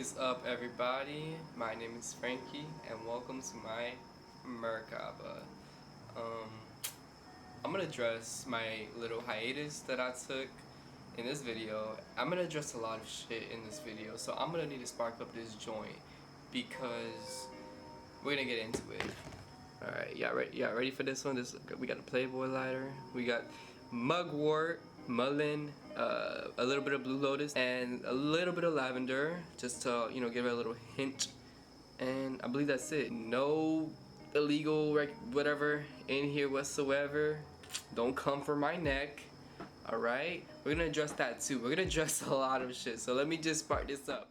is up, everybody? My name is Frankie, and welcome to my Merkaba. I'm gonna address my little hiatus that I took in this video. I'm gonna address a lot of shit in this video, so I'm gonna need to spark up this joint because we're gonna get into it. Alright, ready for this one? We got a Playboy lighter, we got mugwort, mullein, a little bit of blue lotus, and a little bit of lavender, just to, give it a little hint. And I believe that's it. No illegal whatever in here whatsoever. Don't come for my neck. Alright? We're gonna address that too. We're gonna address a lot of shit. So let me just spark this up.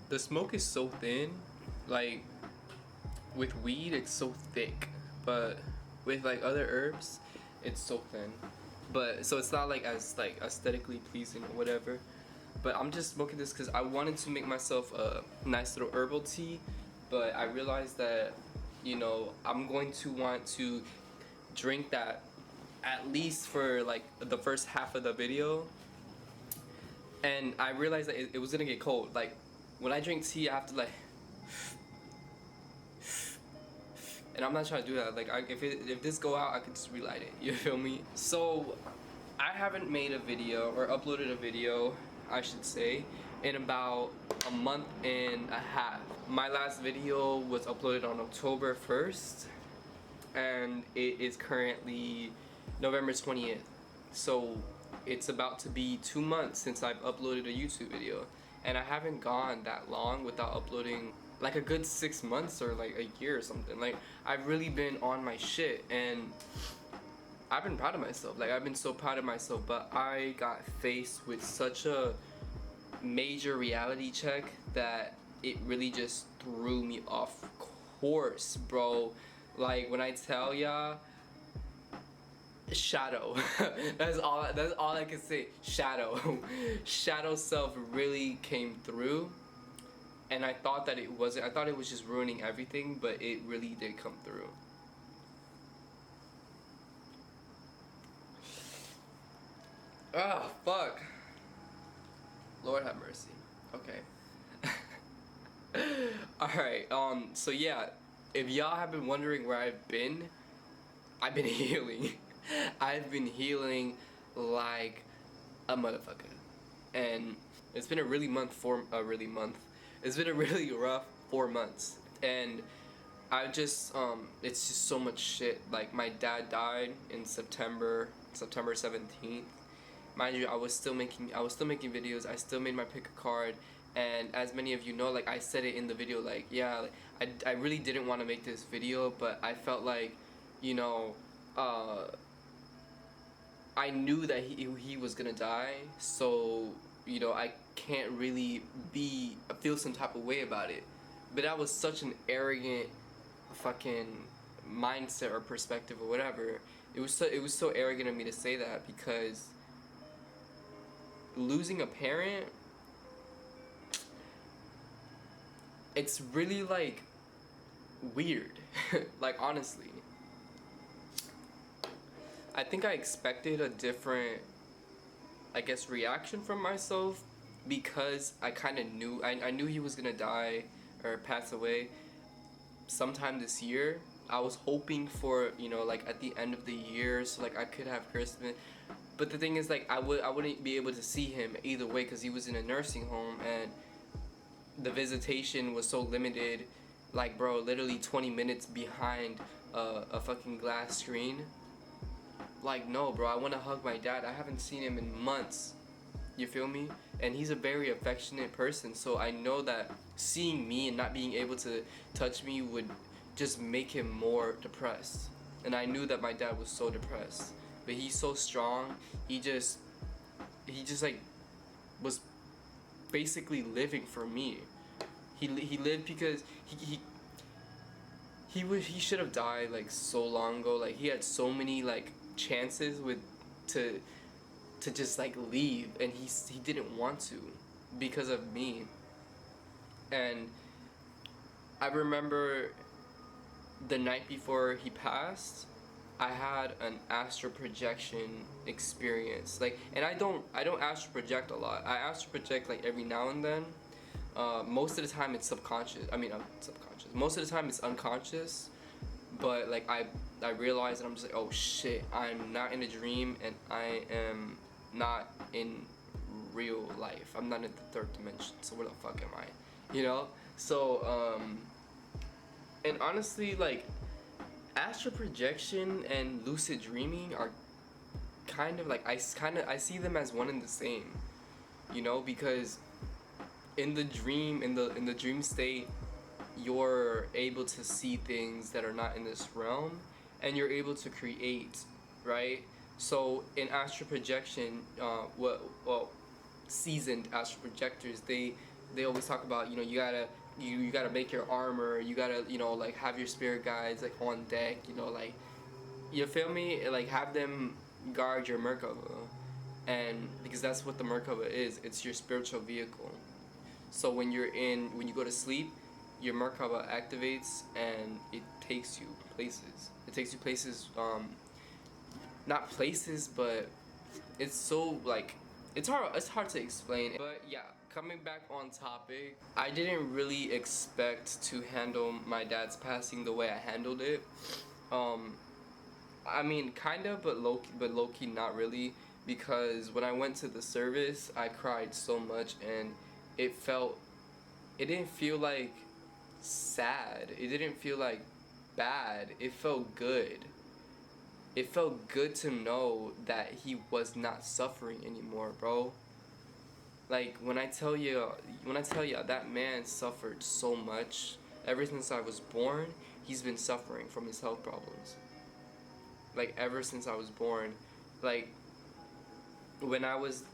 The smoke is so thin, like with weed it's so thick, but with like other herbs it's so thin. But so it's not like as like aesthetically pleasing or whatever. But I'm just smoking this because I wanted to make myself a nice little herbal tea, but I realized that I'm going to want to drink that at least for like the first half of the video, and I realized that it was gonna get cold. Like when I drink tea, I have to like, and I'm not trying to do that. Like if this go out, I could just relight it. You feel me? So I haven't made a video or uploaded a video, I should say, in about a month and a half. My last video was uploaded on October 1st, and it is currently November 20th. So it's about to be 2 months since I've uploaded a YouTube video. And I haven't gone that long without uploading, like a good 6 months or like a year or something. Like I've really been on my shit, and I've been proud of myself. Like I've been so proud of myself, but I got faced with such a major reality check that it really just threw me off course, bro. Like when I tell y'all, shadow. that's all I can say. Shadow self really came through, and I thought that it wasn't. I thought it was just ruining everything, but it really did come through. Ah, fuck. Lord have mercy. Okay. Alright, so yeah, if y'all have been wondering where I've been healing. I've been healing like a motherfucker, and it's been a really it's been a really rough 4 months, and I just it's just so much shit. Like my dad died in September 17th. Mind you, I was still making videos. I still made my pick a card, and as many of you know, like I said it in the video, like yeah, like, I really didn't want to make this video, but I felt like I knew that he was gonna die, so I can't really feel some type of way about it. But that was such an arrogant fucking mindset or perspective or whatever. It was so arrogant of me to say that, because losing a parent, it's really like weird. Like honestly, I think I expected a different, I guess, reaction from myself, because I kind of knew, I knew he was gonna die or pass away sometime this year. I was hoping for, like at the end of the year, so like I could have Christmas. But the thing is, like I wouldn't be able to see him either way, because he was in a nursing home, and the visitation was so limited. Like bro, literally 20 minutes behind a fucking glass screen. Like no bro, I want to hug my dad. I haven't seen him in months. You feel me? And he's a very affectionate person, so I know that seeing me and not being able to touch me would just make him more depressed. And I knew that my dad was so depressed, but he's so strong. He just like was basically living for me. He lived because he should have died like so long ago. Like he had so many like chances to just like leave, and he didn't want to because of me. And I remember the night before he passed, I had an astral projection experience. Like, and I don't astral project a lot. I astral project like every now and then. Most of the time it's subconscious. I mean, subconscious. Most of the time it's unconscious. But like I realize and I'm just like, oh shit, I'm not in a dream and I am not in real life. I'm not in the third dimension. So where the fuck am I? You know? So and honestly, like, astral projection and lucid dreaming are kind of like I see them as one and the same, you know, because in the dream in the dream state you're able to see things that are not in this realm and you're able to create, right? So in astral projection, well, seasoned astral projectors, they always talk about, you know, you gotta make your armor, you gotta, you know, like have your spirit guides like on deck, you know, like, you feel me, like have them guard your Merkaba, and because that's what the Merkaba is, it's your spiritual vehicle. So when you go to sleep, your Merkaba activates and it takes you places. It takes you places, not places, but it's so like it's hard to explain. But yeah, coming back on topic, I didn't really expect to handle my dad's passing the way I handled it. I mean, kind of, but low key not really, because when I went to the service, I cried so much and it didn't feel like sad. It didn't feel like bad. It felt good. It felt good to know that he was not suffering anymore, bro. Like when I tell you that man suffered so much ever since I was born, he's been suffering from his health problems. Like ever since I was born, like when I was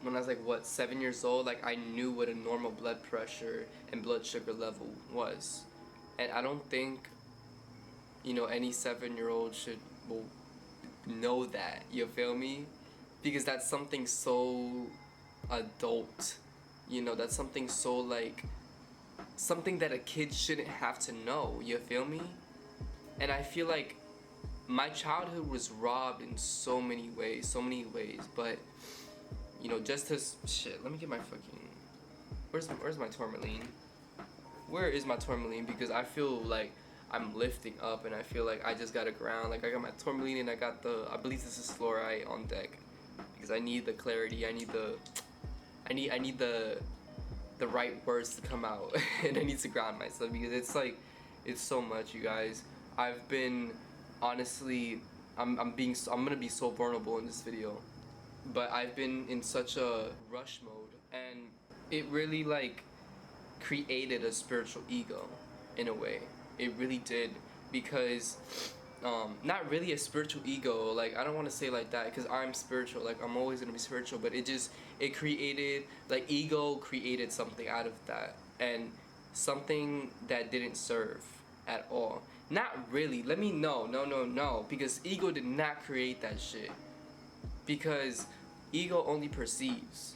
like what 7 years old, like I knew what a normal blood pressure and blood sugar level was, and I don't think, you know, any 7-year-old should will know that. You feel me? Because that's something so adult. You know, that's something so like something that a kid shouldn't have to know. You feel me? And I feel like my childhood was robbed in so many ways, but you know, just to shit, let me get my fucking where's my tourmaline? Where is my tourmaline? Because I feel like I'm lifting up and I feel like I just got a ground. Like I got my tourmaline and I got I believe this is fluorite on deck, because I need the clarity, I need the right words to come out and I need to ground myself, because it's like it's so much, you guys. I've been honestly I'm gonna be so vulnerable in this video, but I've been in such a rush mode and it really like created a spiritual ego in a way. It really did, because not really a spiritual ego, like I don't want to say like that, because I'm spiritual, like I'm always gonna be spiritual, but it created, like ego created something out of that, and something that didn't serve at all. Not really, let me no, because ego did not create that shit, because ego only perceives.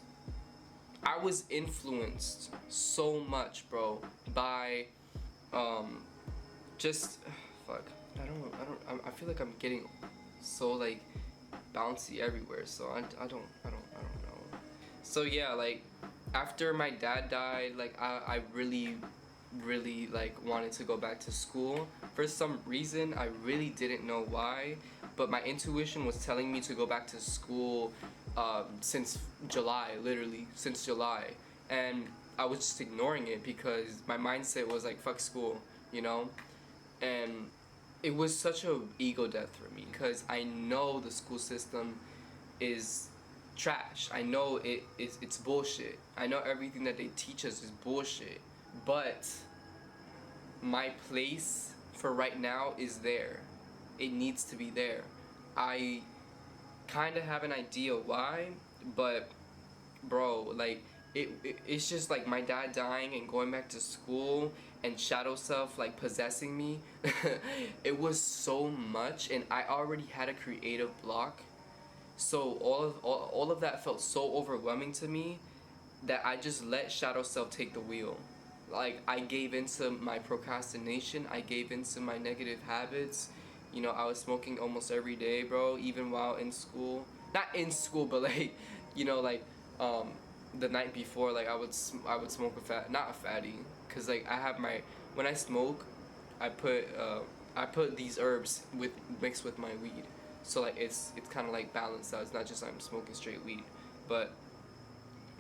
I was influenced so much, bro, by just fuck. I feel like I'm getting so like bouncy everywhere. So I don't know. So yeah, like after my dad died, like I really like wanted to go back to school for some reason. I really didn't know why, but my intuition was telling me to go back to school since July, literally since July, and I was just ignoring it because my mindset was like fuck school, you know. And it was such a ego death for me, because I know the school system is trash. I know it's bullshit. I know everything that they teach us is bullshit. But my place for right now is there. It needs to be there. I kind of have an idea why, but bro, like it's just like my dad dying and going back to school and shadow self like possessing me. It was so much, and I already had a creative block, so all of that felt so overwhelming to me that I just let shadow self take the wheel. like I gave into my procrastination. I gave into my negative habits. You know, I was smoking almost every day, bro, even while in school. Not in school, but like, you know, like the night before, like I would smoke not a fatty, cause like I have my when I smoke, I put these herbs mixed with my weed, so like it's kind of like balanced out. It's not just I'm smoking straight weed, but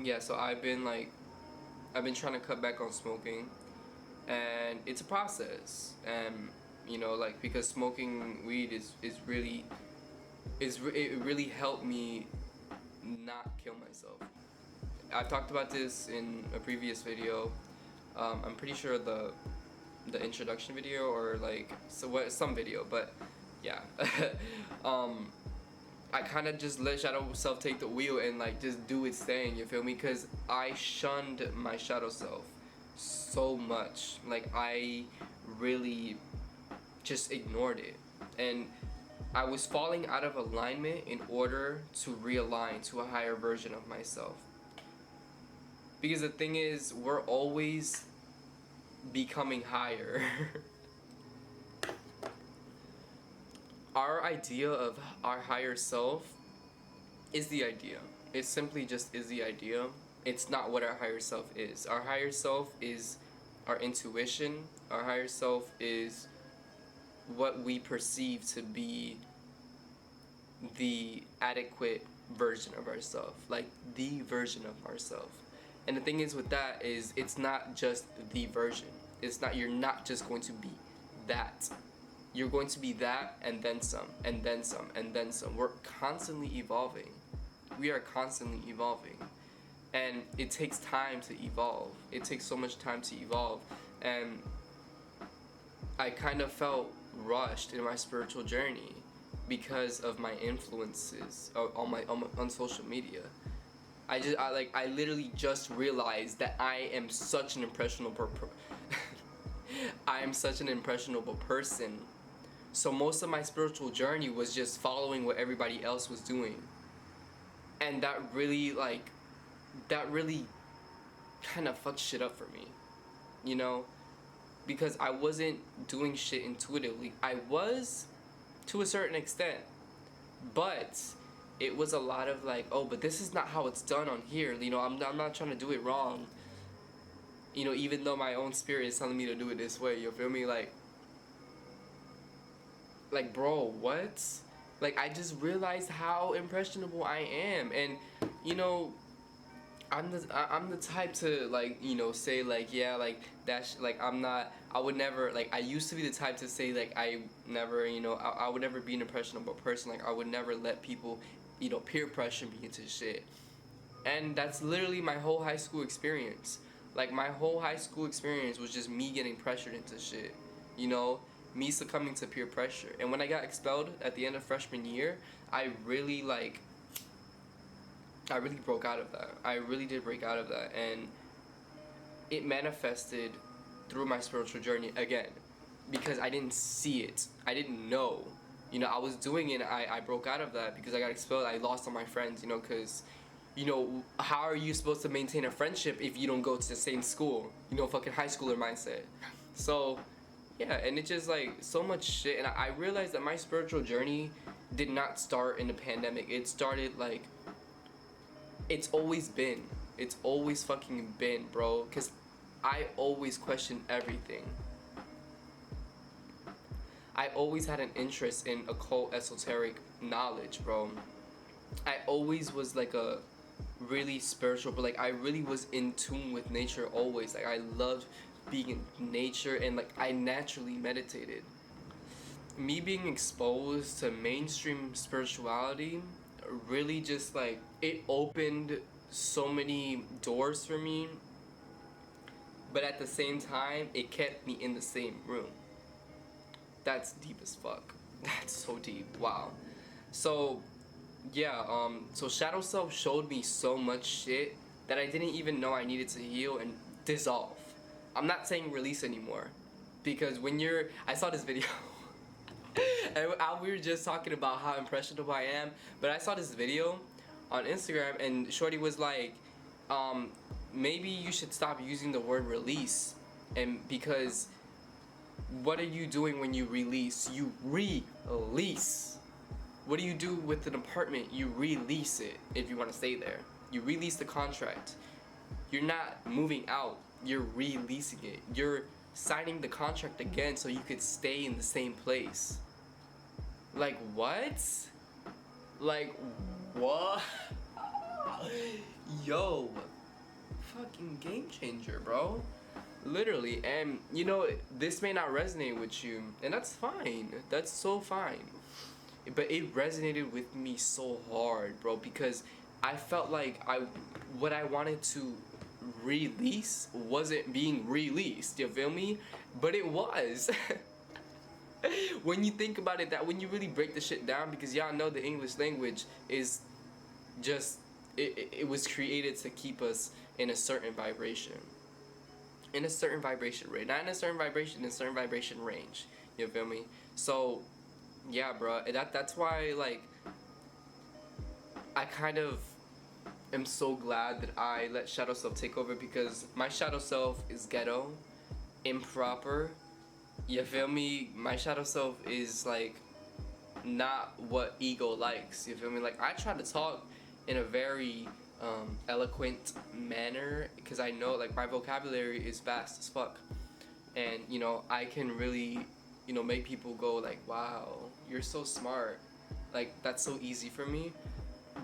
yeah. So I've been trying to cut back on smoking, and it's a process. And you know, like because smoking weed is really it really helped me not kill myself. I've talked about this in a previous video. I'm pretty sure the introduction video or like some video, but yeah. I kind of just let shadow self take the wheel and like just do its thing. You feel me? Because I shunned my shadow self so much. Like I really just ignored it, and I was falling out of alignment in order to realign to a higher version of myself. Because the thing is, we're always becoming higher. Our idea of our higher self is the idea. It simply just is the idea. It's not what our higher self is. Our higher self is our intuition. Our higher self is what we perceive to be the adequate version of ourselves, like the version of ourselves. And the thing is with that is it's not just the version. It's not, you're not just going to be that. You're going to be that and then some, and then some, and then some. We're constantly evolving. We are constantly evolving. And it takes time to evolve. It takes so much time to evolve. And I kind of felt rushed in my spiritual journey because of my influences on social media. I literally just realized that I am such an impressionable I am such an impressionable person. So most of my spiritual journey was just following what everybody else was doing. And that really kind of fucked shit up for me. You know? Because I wasn't doing shit intuitively. I was to a certain extent. But it was a lot of like, oh, but this is not how it's done on here. You know, I'm not trying to do it wrong. You know, even though my own spirit is telling me to do it this way, you feel me? Like bro, what? Like I just realized how impressionable I am, and you know, I'm the type to like, you know, say like, yeah, like that's like I would never, like I used to be the type to say like I never, you know, I would never be an impressionable person. Like I would never let people, you know, peer pressure me into shit. And that's literally my whole high school experience. Like my whole high school experience was just me getting pressured into shit. You know, me succumbing to peer pressure. And when I got expelled at the end of freshman year, I really broke out of that. I really did break out of that, and it manifested through my spiritual journey again, because I didn't see it. I didn't know. You know, I was doing it, and I broke out of that because I got expelled. I lost all my friends, you know, because, you know, how are you supposed to maintain a friendship if you don't go to the same school? You know, fucking high schooler mindset. So, yeah, and it just like so much shit. And I realized that my spiritual journey did not start in the pandemic. It started like, it's always been. It's always fucking been, bro. Because I always question everything. I always had an interest in occult esoteric knowledge, bro. I always was like a really spiritual, but like I really was in tune with nature always. Like I loved being in nature, and like I naturally meditated. Me being exposed to mainstream spirituality really just like, it opened so many doors for me, but at the same time it kept me in the same room. That's deep as fuck. That's so deep. Wow. So yeah, so shadow self showed me so much shit that I didn't even know I needed to heal and dissolve. I'm not saying release anymore, because I saw this video and we were just talking about how impressionable I am, but I saw this video on Instagram and shorty was like, maybe you should stop using the word release And because what are you doing when you release? You release. What do you do with an apartment? You release it if you want to stay there. You release the contract. You're not moving out. You're releasing it. You're signing the contract again so you could stay in the same place. Like what? Like what? Yo, fucking game changer, bro. Literally. And you know, this may not resonate with you, and that's fine. That's so fine. But it resonated with me so hard, bro, because I felt like what I wanted to release wasn't being released, you feel me? But it was. When you think about it, that when you really break the shit down, because y'all know the English language is just it was created to keep us in a certain vibration, in a certain vibration rate, not in a certain vibration, in a certain vibration range, you feel me? So yeah, bro, that's why, like, I kind of am so glad that I let shadow self take over, because my shadow self is ghetto, improper, you feel me? My shadow self is like not what ego likes, you feel me? Like, I try to talk in a very eloquent manner, because I know, like, my vocabulary is vast as fuck, and you know, I can really, you know, make people go like, wow, you're so smart. Like, that's so easy for me.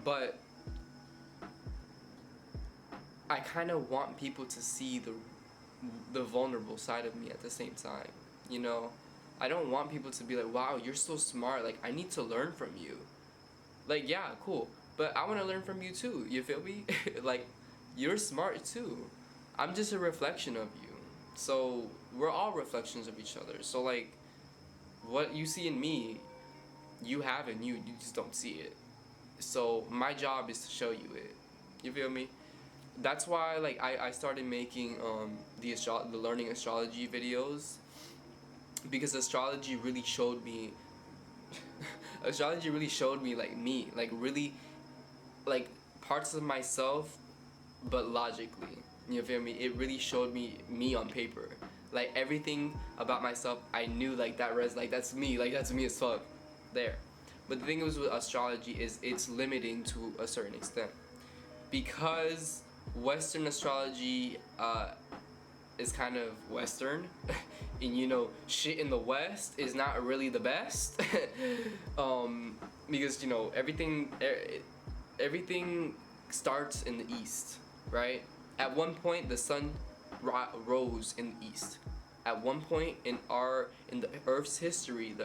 But I kind of want people to see the vulnerable side of me at the same time, you know? I don't want people to be like, wow, you're so smart, like, I need to learn from you. Like, yeah, cool, but I want to learn from you too, you feel me? Like, you're smart too. I'm just a reflection of you. So we're all reflections of each other. So, like, what you see in me, you have in you, you just don't see it. So my job is to show you it. You feel me? That's why, like, I started making the learning astrology videos, because astrology really showed me astrology really showed me, like, me, like, really, like, parts of myself, but logically. You feel me? It really showed me on paper. Like, everything about myself, I knew, like, like, that's me as fuck. There. But the thing is with astrology is it's limiting to a certain extent. Because Western astrology is kind of Western, and you know, shit in the West is not really the best. Because, you know, everything starts in the East, right? At one point, the sun rose in the East. At one point in the Earth's history,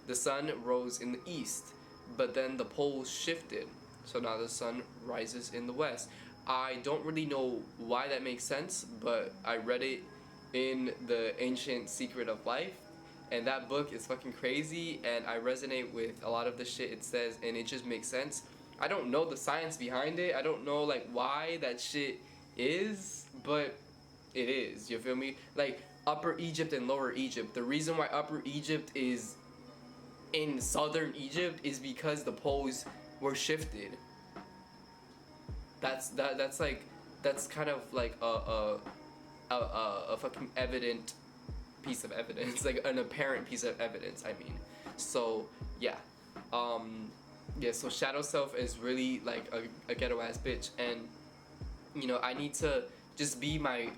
the sun rose in the East, but then the poles shifted, so now the sun rises in the West. I don't really know why that makes sense, but I read it in the Ancient Secret of Life, and that book is fucking crazy, and I resonate with a lot of the shit it says, and it just makes sense. I don't know the science behind it. I don't know, like, why that shit is, but it is, you feel me? Like, Upper Egypt and Lower Egypt. The reason why Upper Egypt is in Southern Egypt is because the poles were shifted. That's kind of like a fucking evident piece of evidence, like an apparent piece of evidence, I mean. So yeah, so shadow self is really like a ghetto ass bitch, and you know, I need to just be my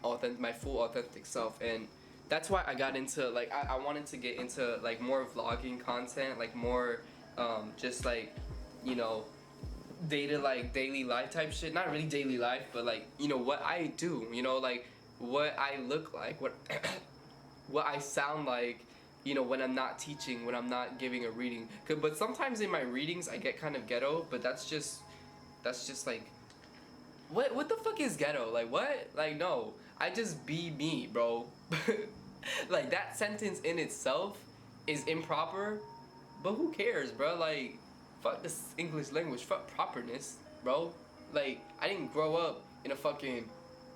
full authentic self, and that's why I got into, like, I wanted to get into, like, more vlogging content, like, more just, like, you know, daily life type shit. Not really daily life, but, like, you know, what I do, you know, like, what I look like, what what I sound like, you know, when I'm not teaching, when I'm not giving a reading. But sometimes in my readings I get kind of ghetto, but that's just like, what the fuck is ghetto? Like, what? Like, no, I just be me, bro. Like, that sentence in itself is improper, but who cares, bro? Like, fuck this English language, fuck properness, bro. Like, I didn't grow up in a fucking,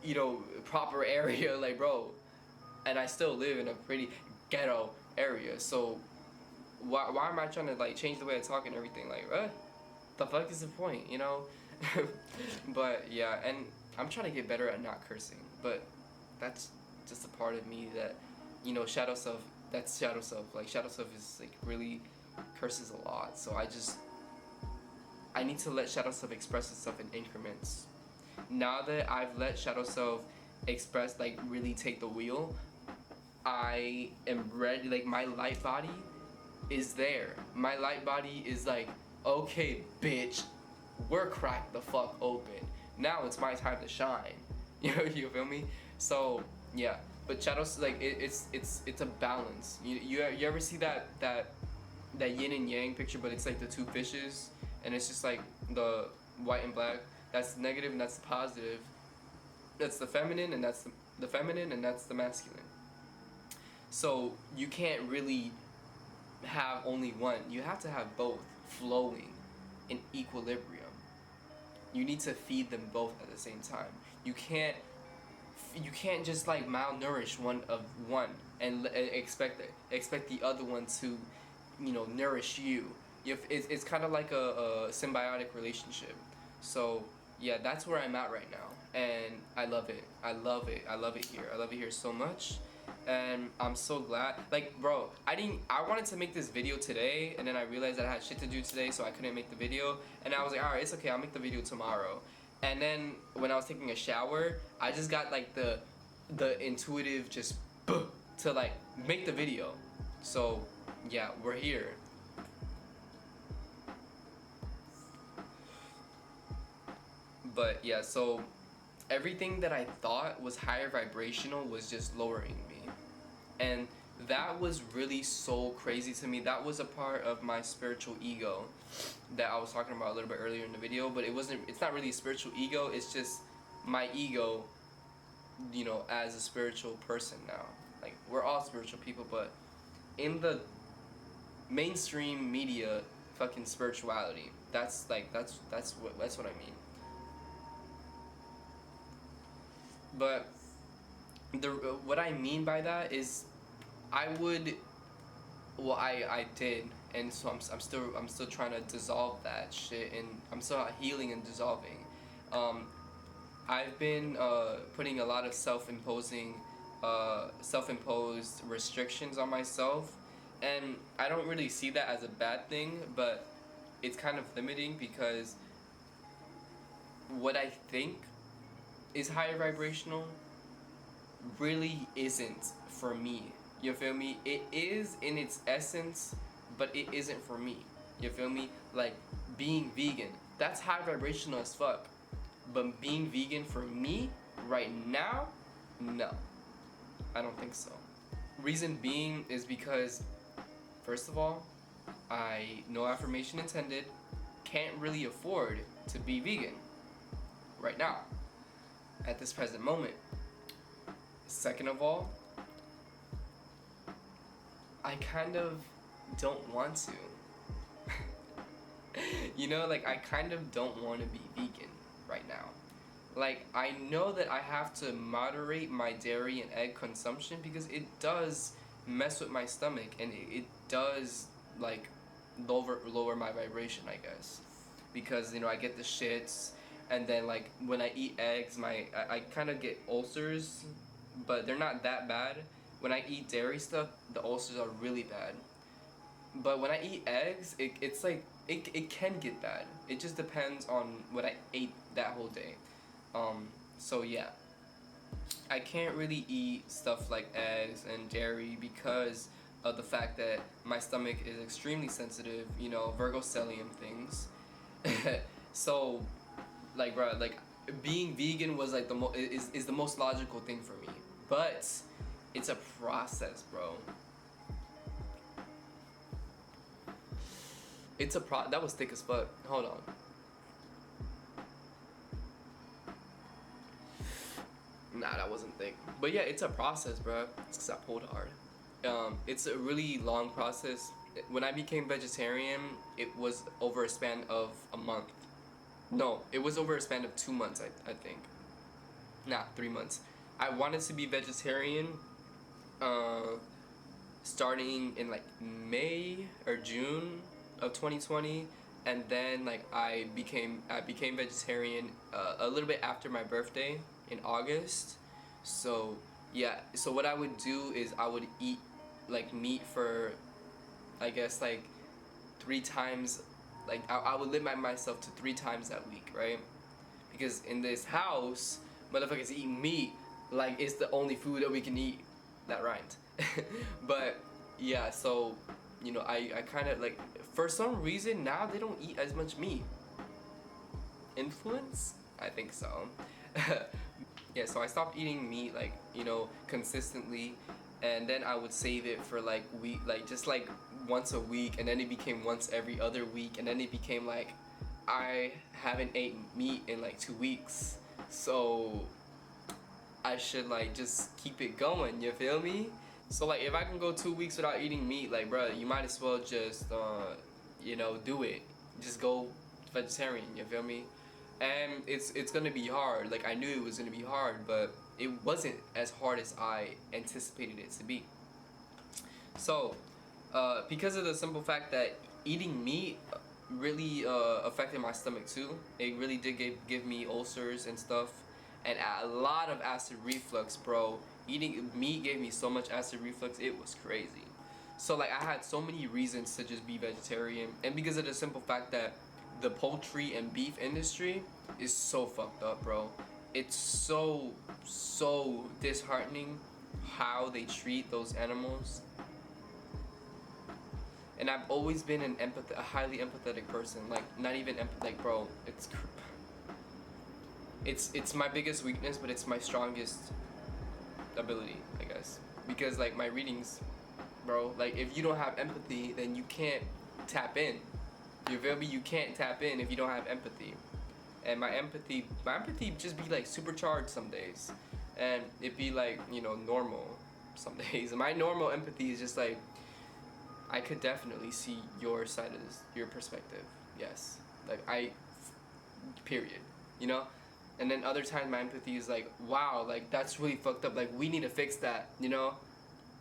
you know, proper area, like, bro, and I still live in a pretty ghetto area, so why am I trying to, like, change the way I talk and everything? Like, what the fuck is the point, you know? But yeah, and I'm trying to get better at not cursing, but that's just a part of me that, shadow self. That's shadow self. Like shadow self is like really curses a lot. So I need to let shadow self express itself in increments. Now that I've let shadow self express, like really take the wheel, I am ready. Like my light body is there. My light body is like, okay, bitch, we're cracked the fuck open. Now it's my time to shine. You feel me? So yeah, but shadows like it's a balance. You ever see that yin and yang picture, but it's like the two fishes, and it's just like the white and black. That's the negative and that's the positive. That's the feminine and that's the feminine and that's the masculine. So you can't really have only one. You have to have both flowing in equilibrium. You need to feed them both at the same time. You can't just like malnourish one and expect the other one to nourish you. It's kind of like a symbiotic relationship. So yeah, that's where I'm at right now, and I love it. I love it here. I love it here so much, and I'm so glad. Like, bro, I wanted to make this video today, and then I realized that I had shit to do today, so I couldn't make the video. And I was like, alright, it's okay, I'll make the video tomorrow. And then when I was taking a shower, I just got like the intuitive just to like make the video. So yeah, we're here. But yeah, so everything that I thought was higher vibrational was just lowering me. And that was really so crazy to me. That was a part of my spiritual ego that I was talking about a little bit earlier in the video, but it's not really a spiritual ego, it's just my ego, as a spiritual person now. Like, we're all spiritual people, but in the mainstream media fucking spirituality, that's what I mean. But what I mean by that is I did, and so I'm still trying to dissolve that shit, and I'm still healing and dissolving. I've been putting a lot of self-imposed restrictions on myself, and I don't really see that as a bad thing, but it's kind of limiting because what I think is higher vibrational really isn't for me. You feel me? It is in its essence, but it isn't for me. You feel me? Like being vegan, that's high vibrational as fuck. But being vegan for me right now, no. I don't think so. Reason being is because, first of all, no affirmation intended, can't really afford to be vegan right now, at this present moment. Second of all, I kind of don't want to. Like I kind of don't want to be vegan right now. Like, I know that I have to moderate my dairy and egg consumption because it does mess with my stomach, and it does like lower my vibration, I guess, because I get the shits, and then like when I eat eggs, I kind of get ulcers, but they're not that bad. When I eat dairy stuff, the ulcers are really bad. But when I eat eggs, it's like it can get bad. It just depends on what I ate that whole day. So yeah, I can't really eat stuff like eggs and dairy because of the fact that my stomach is extremely sensitive, Virgocelium things. So, like, bro, like, being vegan was like is the most logical thing for me. But it's a process, bro. That was thick as fuck. Hold on. Nah, that wasn't thick. But yeah, it's a process, bro. It's 'cause I pulled hard. It's a really long process. When I became vegetarian, it was over a span of a month. No, it was over a span of 2 months, I think. Nah, 3 months. I wanted to be vegetarian starting in like May or June of 2020, and then like I became vegetarian a little bit after my birthday in August. So Yeah, so what I would do is I would eat like meat for, I guess, like 3 times. Like I would limit myself to 3 times that week, right? Because in this house, motherfuckers eat meat like it's the only food that we can eat. That rhymed. But yeah, so I kind of like, for some reason now they don't eat as much meat. Influence? I think so. Yeah, so I stopped eating meat like, consistently, and then I would save it for like week, like just like once a week, and then it became once every other week, and then it became like I haven't ate meat in like 2 weeks. So I should like just keep it going, you feel me? So like if I can go 2 weeks without eating meat, like bruh, you might as well just do it. Just go vegetarian, you feel me? And it's gonna be hard. Like I knew it was gonna be hard, but it wasn't as hard as I anticipated it to be. So, because of the simple fact that eating meat really affected my stomach too. It really did give me ulcers and stuff, and a lot of acid reflux, bro. Eating meat gave me so much acid reflux, it was crazy. So like I had so many reasons to just be vegetarian, and because of the simple fact that the poultry and beef industry is so fucked up, bro. It's so disheartening how they treat those animals. And I've always been a highly empathetic person. Like not even like bro, it's my biggest weakness, but it's my strongest ability, I guess. Because like my readings, bro, like if you don't have empathy, then you can't tap in. You feel me? You can't tap in if you don't have empathy. And my empathy just be like supercharged some days, and it be like normal some days. My normal empathy is just like, I could definitely see your side of this, your perspective. Yes, like period. And then other times my empathy is like, wow, like that's really fucked up. Like we need to fix that.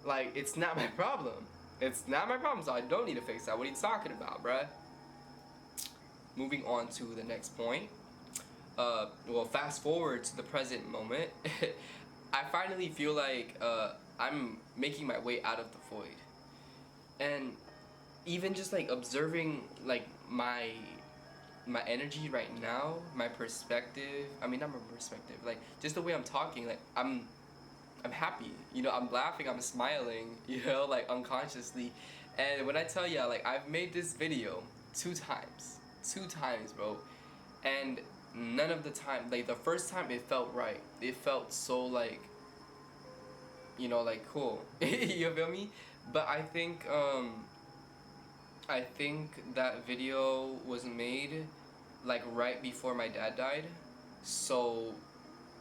Like it's not my problem. It's not my problem, so I don't need to fix that. What are you talking about, bruh? Moving on to the next point. Well, fast forward to the present moment. I finally feel like I'm making my way out of the void, and even just like observing like my energy right now, my perspective. I mean, not my perspective. Like just the way I'm talking. Like I'm happy. I'm laughing. I'm smiling. Like unconsciously. And when I tell you, like I've made this video 2 times, bro, and none of the time, like the first time it felt right. It felt so like like cool. You feel me? But I think that video was made like right before my dad died. So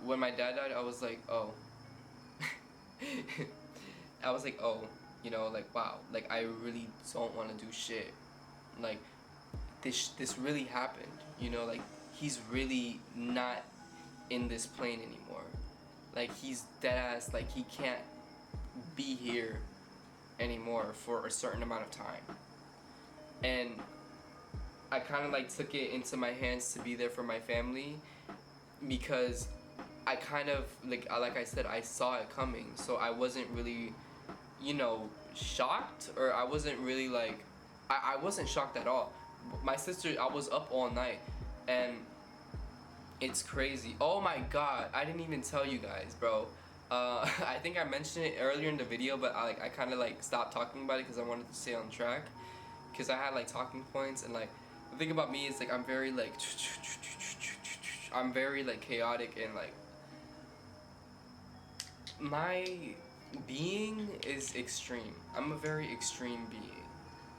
when my dad died, I was like, oh. I was like, oh, like wow, like I really don't want to do shit. Like this really happened. Like he's really not in this plane anymore. Like he's dead ass. Like he can't be here anymore for a certain amount of time. And I kind of like took it into my hands to be there for my family, because I kind of like I said, I saw it coming, so I wasn't really shocked, or I wasn't really like I wasn't shocked at all. My sister, I was up all night, and it's crazy. Oh my god, I didn't even tell you guys, bro. I think I mentioned it earlier in the video, but I kind of like stopped talking about it because I wanted to stay on track, because I had like talking points. And like the thing about me is like I'm very like chaotic, and like my being is extreme. I'm a very extreme being.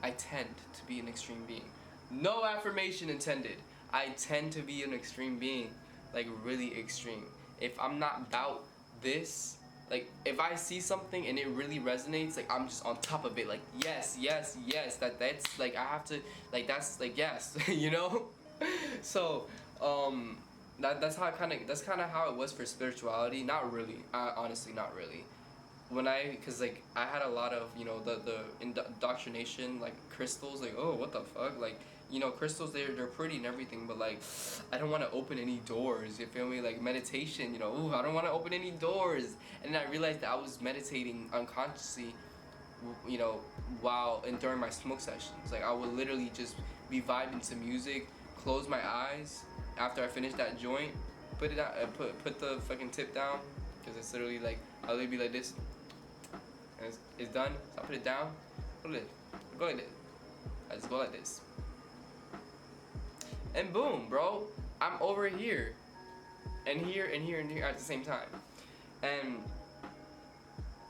I tend to be an extreme being. No affirmation intended. I tend to be an extreme being, like really extreme. If I'm not about this, like if I see something and it really resonates, like I'm just on top of it, like yes, that's like I have to, like that's like yes, So that's kind of how it was for spirituality. Not really, honestly, not really. because like I had a lot of, you know, the indoctrination, like crystals, like, oh, what the fuck, like, you know, crystals, they're pretty and everything, but like I don't want to open any doors, you feel me, like meditation, you know, ooh, I don't want to open any doors. And then I realized that I was meditating unconsciously, you know, while and during my smoke sessions. Like I would literally just be vibing to music, close my eyes after I finished that joint, put it out, put the fucking tip down, because it's literally like I'll literally be like this, and it's done. So I put it down, put it, go like this. I just go like this, and boom, bro, I'm over here, and here and here and here at the same time, and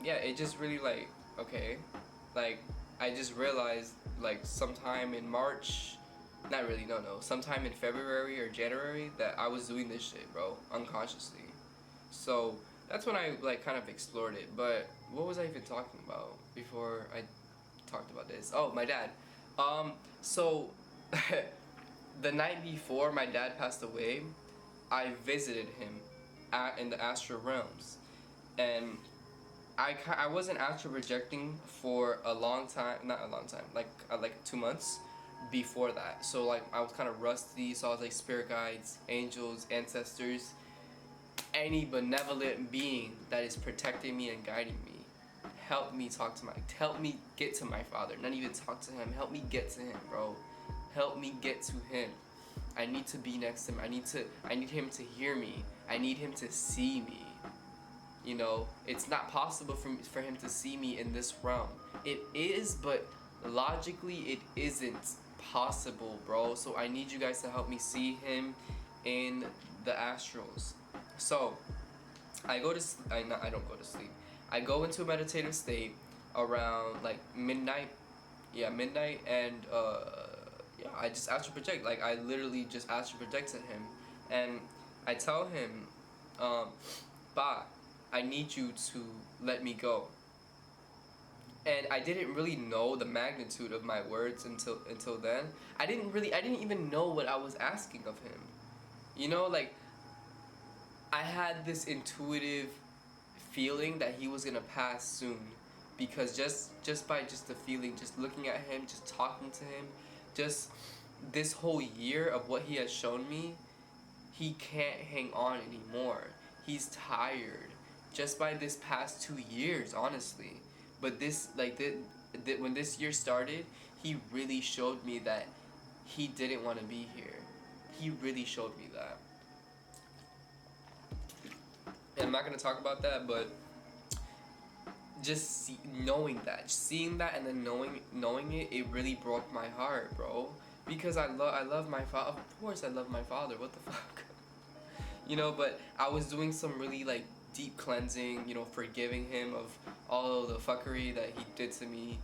yeah, it just really like, okay, like I just realized like sometime in March, not really, no, sometime in February or January that I was doing this shit, bro, unconsciously. So that's when I like kind of explored it. But what was I even talking about before I talked about this? Oh, my dad. So the night before my dad passed away, I visited him in the astral realms, and I wasn't astral projecting for a long time, not a long time, like 2 months before that. So like I was kind of rusty. So I was like spirit guides, angels, ancestors, any benevolent being that is protecting me and guiding me. Help me help me get to my father. Not even talk to him. Help me get to him, bro. Help me get to him. I need to be next to him. I need him to hear me. I need him to see me. You know, it's not possible for him to see me in this realm. It is, but logically it isn't possible, bro. So I need you guys to help me see him in the astrals. So I go to I don't go to sleep. I go into a meditative state around like midnight. Yeah, midnight, and yeah, I just astral project. Like I literally just astral project to him, and I tell him, "Ba, I need you to let me go." And I didn't really know the magnitude of my words until then. I didn't even know what I was asking of him. You know, like I had this intuitive feeling that he was gonna pass soon, because just by just the feeling, just looking at him, just talking to him, just this whole year of what he has shown me, he can't hang on anymore. He's tired. Just by this past 2 years, honestly. But this like when this year started, he really showed me that he didn't want to be here. He really showed me that. And I'm not gonna talk about that, but just knowing that, seeing that, and then knowing it, it really broke my heart, bro. Because I love my father. Of course, I love my father. What the fuck, you know? But I was doing some really like deep cleansing, you know, forgiving him of all of the fuckery that he did to me.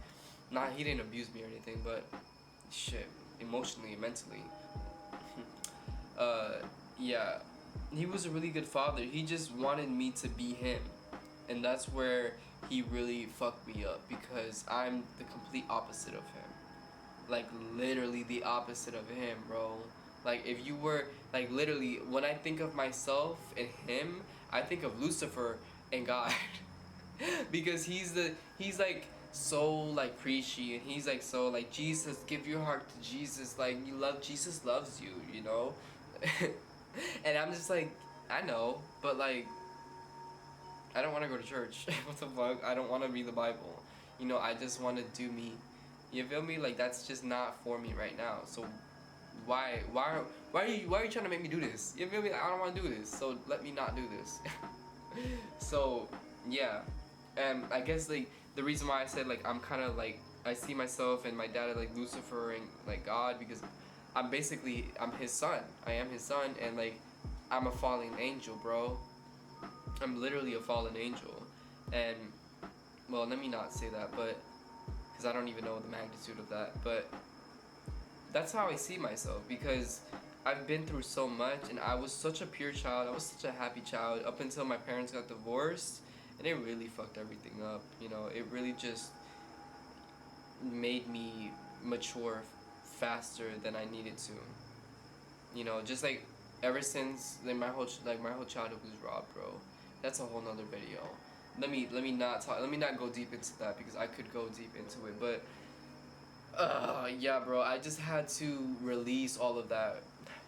Not he didn't abuse me or anything, but shit, emotionally, mentally. uh, yeah, he was a really good father. He just wanted me to be him, and that's where he really fucked me up, because I'm the complete opposite of him. Like literally the opposite of him, bro. Like if you were like literally, when I think of myself and him, I think of Lucifer and God. Because he's like so like preachy, and he's like so like, Jesus, give your heart to Jesus, like you love Jesus, loves you, you know. And I'm just like, I know, but like I don't want to go to church. What the fuck? I don't want to read the Bible. You know, I just want to do me. You feel me? Like that's just not for me right now. So why are you trying to make me do this? You feel me? Like, I don't want to do this. So let me not do this. So yeah, and I guess like the reason why I said like I'm kind of like, I see myself and my dad are like Lucifer and like God, because I'm his son. I am his son, and like I'm a fallen angel, bro. I'm literally a fallen angel. And well, let me not say that, but because I don't even know the magnitude of that, but that's how I see myself, because I've been through so much, and I was such a pure child. I was such a happy child up until my parents got divorced, and it really fucked everything up. You know, it really just made me mature faster than I needed to. You know, just like ever since like my whole childhood was robbed, bro. That's a whole nother video. let me not talk. Let me not go deep into that because I could go deep into it. But yeah, bro. I just had to release all of that.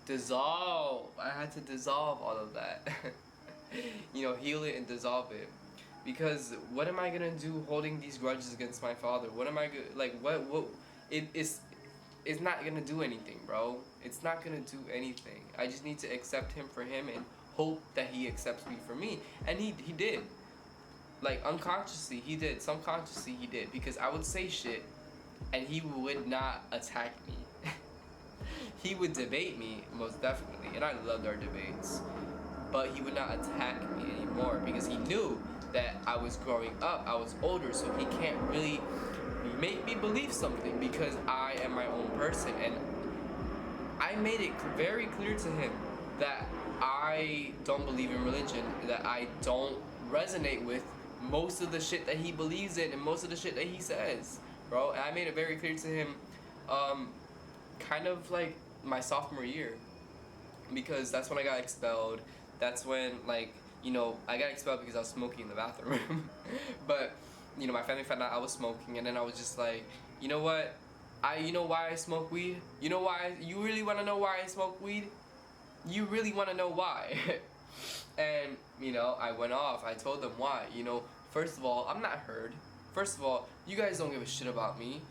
Dissolve. I had to dissolve all of that. Heal it and dissolve it. Because what am I gonna do holding these grudges against my father? What am I like? What? It's not gonna do anything, bro. It's not gonna do anything. I just need to accept him for him and hope that he accepts me for me. And he did. Like unconsciously he did. Subconsciously he did. Because I would say shit and he would not attack me. He would debate me, most definitely, and I loved our debates. But he would not attack me anymore because he knew that I was growing up, I was older, so he can't really make me believe something because I am my own person. And I made it very clear to him that I don't believe in religion, that I don't resonate with most of the shit that he believes in and most of the shit that he says, bro. And I made it very clear to him, kind of like my sophomore year, because that's when I got expelled. That's when, like, I got expelled because I was smoking in the bathroom. But my family found out I was smoking, and then I was just like, you know what, you know why I smoke weed? You know why? You really want to know why I smoke weed? You really want to know why? And I went off. I told them why. First of all, I'm not heard. First of all, you guys don't give a shit about me.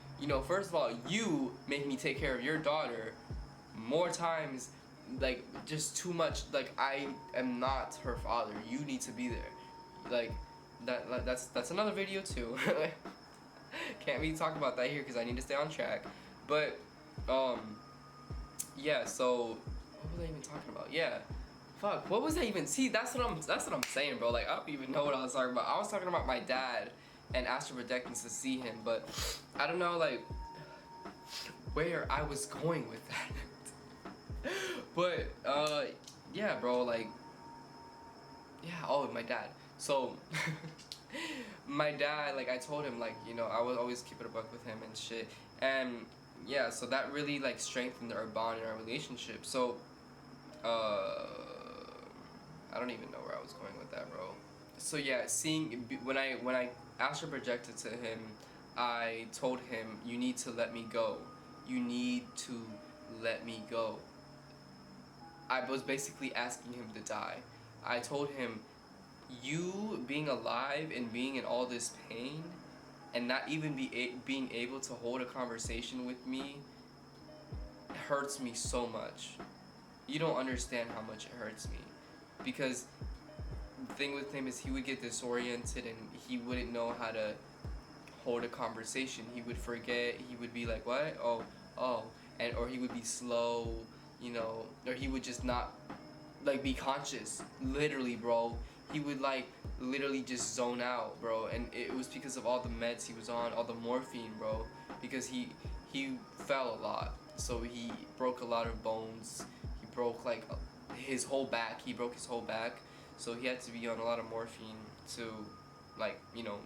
First of all, you make me take care of your daughter more times, like, just too much. Like, I am not her father. You need to be there. Like, that's another video too. Can't really talk about that here because I need to stay on track. But yeah. So what was I even talking about? Yeah. Fuck. What was I even? See, that's what I'm saying, bro. Like, I don't even know what I was talking about. I was talking about my dad and astral projecting to see him, but I don't know, like, where I was going with that. But yeah, bro. Like, yeah. Oh, my dad. So my dad, like, I told him, like, I would always keep it a buck with him and shit. And yeah, so that really, like, strengthened our bond and our relationship. So I don't even know where I was going with that, bro. So yeah, when I astral projected to him, I told him, you need to let me go. You need to let me go. I was basically asking him to die. I told him, you being alive and being in all this pain and not even being able to hold a conversation with me hurts me so much. You don't understand how much it hurts me. Because the thing with him is he would get disoriented and he wouldn't know how to hold a conversation. He would forget. He would be like, what? Oh. Or he would be slow, or he would just not, like, be conscious. Literally, bro. He would, like, literally just zone out, bro. And it was because of all the meds he was on, all the morphine, bro. Because he fell a lot. So he broke a lot of bones. He broke, like, his whole back. He broke his whole back. So he had to be on a lot of morphine to, like,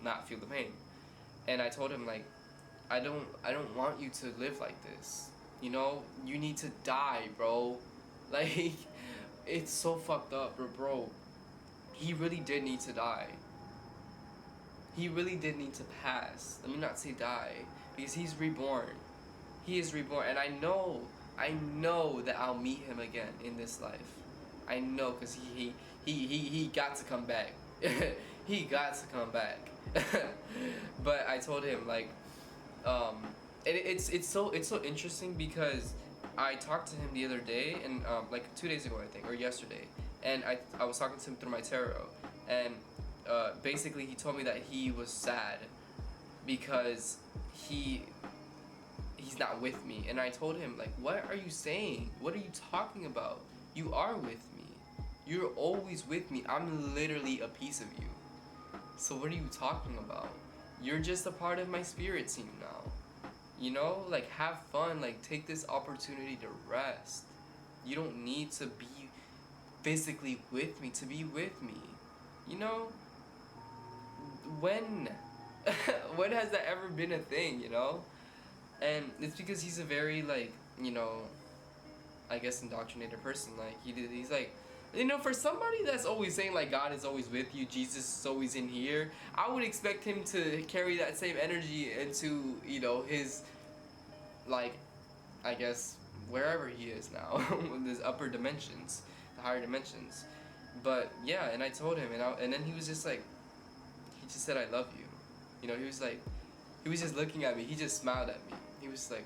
not feel the pain. And I told him, like, I don't want you to live like this. You need to die, bro. Like, it's so fucked up, bro. He really did need to die. He really did need to pass. Let me not say die, because he's reborn. He is reborn, and I know that I'll meet him again in this life. I know, because he got to come back. He got to come back. But I told him, like, it's so interesting because I talked to him the other day, and like 2 days ago, I think, or yesterday, and I was talking to him through my tarot, and basically he told me that he was sad because he's not with me. And I told him, like, what are you saying? What are you talking about? You are with me. You're always with me. I'm literally a piece of you. So what are you talking about? You're just a part of my spirit team now. Like, have fun. Like, take this opportunity to rest. You don't need to be physically with me to be with me. When when has that ever been a thing? And it's because he's a very, like, I guess, indoctrinated person. Like, he's like, You know, for somebody that's always saying like God is always with you, Jesus is always in here, I would expect him to carry that same energy into, you know, his, like, I guess, wherever he is now, with his upper dimensions, the higher dimensions. But yeah, and I told him, and then he was just like, he just said, I love you. You know, he was like, he was just looking at me, he just smiled at me. He was like,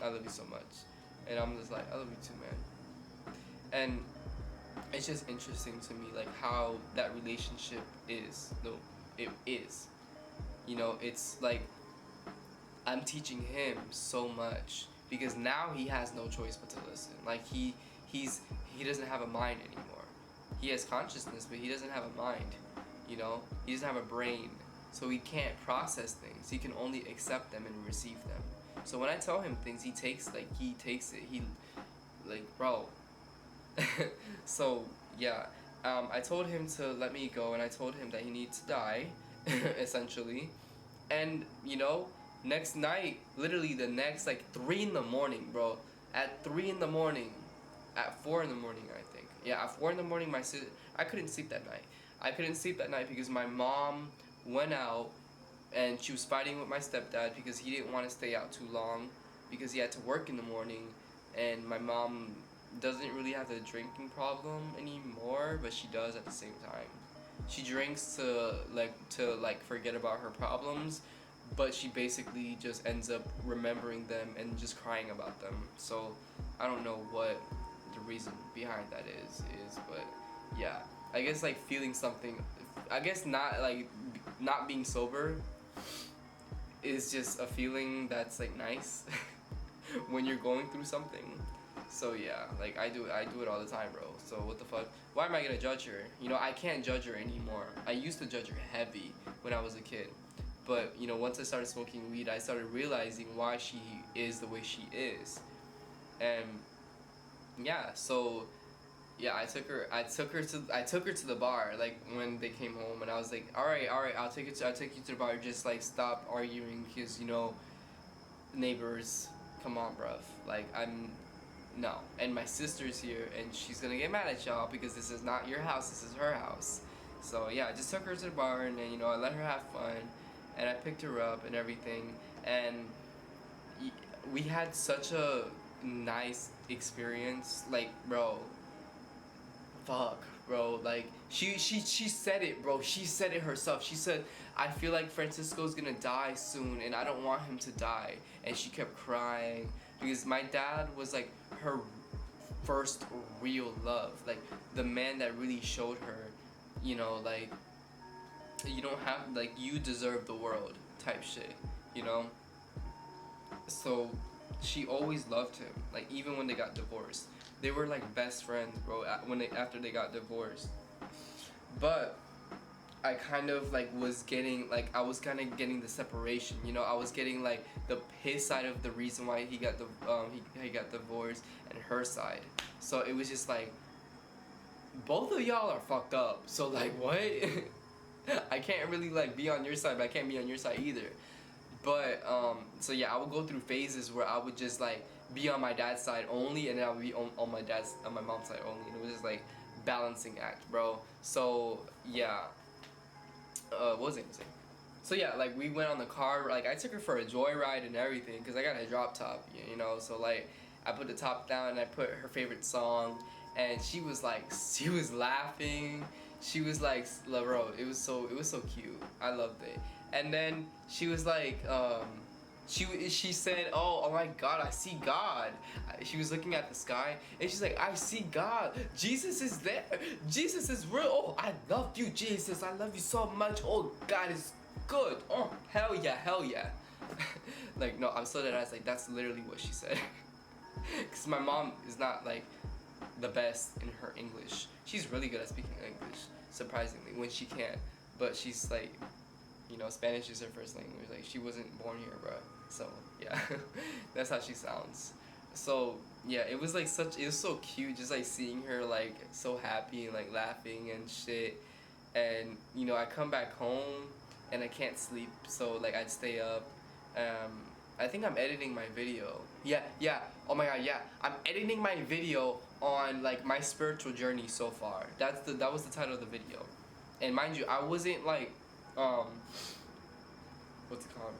I love you so much. And I'm just like, I love you too, man. And it's just interesting to me, like, how that relationship is. No, it is. You know, it's like, I'm teaching him so much because now he has no choice but to listen. Like he doesn't have a mind anymore. He has consciousness, but he doesn't have a mind. You know, he doesn't have a brain, so he can't process things. He can only accept them and receive them. So when I tell him things, he takes it. He, like, bro. So yeah, I told him to let me go, and I told him that he needs to die, essentially. And you know, next night, literally the next like 3 in the morning, bro. At 3 in the morning, at 4 in the morning, I think. Yeah, at 4 in the morning, I couldn't sleep that night. I couldn't sleep that night because my mom went out and she was fighting with my stepdad because he didn't want to stay out too long because he had to work in the morning, and my mom doesn't really have the drinking problem anymore, but she does at the same time. She drinks to forget about her problems, but she basically just ends up remembering them and just crying about them. So I don't know what the reason behind that is, but yeah, I guess like feeling something, I guess not being sober is just a feeling that's like nice when you're going through something. So yeah, like I do it all the time, bro. So what the fuck? Why am I gonna judge her? You know, I can't judge her anymore. I used to judge her heavy when I was a kid. But, you know, once I started smoking weed, I started realizing why she is the way she is. And yeah, so yeah, I took her to the bar, like when they came home, and I was like, all right, I'll take you to the bar, just like stop arguing because, you know, neighbors, come on, bruv. Like, no. And my sister's here, and she's gonna get mad at y'all because this is not your house, this is her house. So yeah, I just took her to the bar, and then, you know, I let her have fun, and I picked her up and everything, and we had such a nice experience. Like, bro, fuck, bro. Like, she said it, bro. She said it herself. She said, I feel like Francisco's gonna die soon, and I don't want him to die. And she kept crying because my dad was like her first real love, like the man that really showed her, you know, like, you don't have, like, you deserve the world type shit, you know. So she always loved him, like, even when they got divorced. They were like best friends, bro, after they got divorced. But I kind of like was getting, like, I was kind of getting the separation, you know. I was getting like his side of the reason why he got he got divorced, and her side. So it was just like, both of y'all are fucked up. So like, what? I can't really like be on your side, but I can't be on your side either. But so yeah, I would go through phases where I would just like be on my dad's side only, and then I would be on my mom's side only, and it was just like balancing act, bro. So yeah, what was I gonna say? So yeah, like we went on the car, like I took her for a joyride and everything, cause I got a drop top, you know. So like I put the top down and I put her favorite song, and she was laughing. She was like, bro, it was so cute. I loved it. And then she was like, she said, oh my God, I see God. She was looking at the sky, and she's like, I see God. Jesus is there. Jesus is real. Oh, I love you, Jesus. I love you so much. Oh, God is good. Oh, hell yeah, hell yeah. Like, no, I'm so dead ass. Like, that's literally what she said. Because my mom is not like the best in her English. She's really good at speaking English, surprisingly, when she can. But she's like, you know, Spanish is her first language. Like, she wasn't born here, bro. So yeah, that's how she sounds. So yeah, it was so cute, just like seeing her like so happy and like laughing and shit. And you know, I come back home and I can't sleep, so like I'd stay up. I think I'm editing my video, Yeah. Oh my god, yeah. I'm editing my video on like my spiritual journey so far. That was the title of the video. And mind you, I wasn't like um what's it called?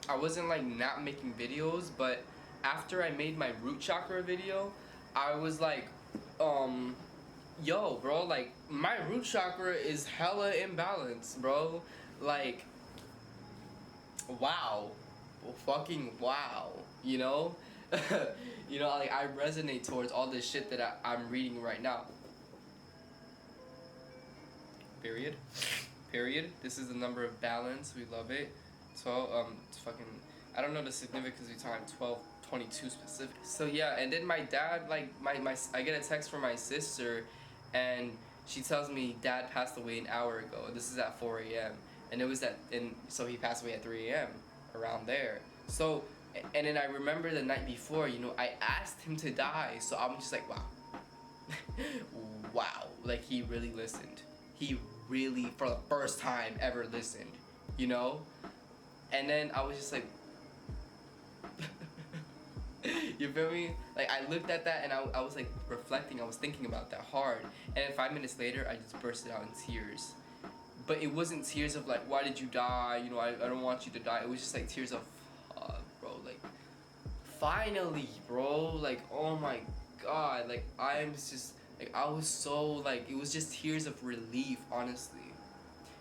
I wasn't like not making videos, but after I made my root chakra video, I was like, um, yo, bro, like my root chakra is hella imbalanced, bro. Like, wow, fucking wow, you know? You know, like I resonate towards all this shit that I'm reading right now. Period. Period. This is the number of balance. We love it. 12, it's fucking, I don't know the significance of time, 1222 specific. So yeah, and then my dad, like, I get a text from my sister, and she tells me dad passed away an hour ago. This is at 4 a.m. And it was so he passed away at 3 a.m. around there. So, and then I remember the night before, you know, I asked him to die, so I'm just like, wow. Wow, like he really listened. He really, for the first time ever, listened, you know? And then I was just like, you feel me? Like I looked at that and I was like reflecting, I was thinking about that hard. And then 5 minutes later, I just bursted out in tears. But it wasn't tears of like, why did you die? You know, I don't want you to die. It was just like tears of, bro, like, finally, bro. Like, oh my God. Like, I'm just, like, I was so, like, it was just tears of relief, honestly.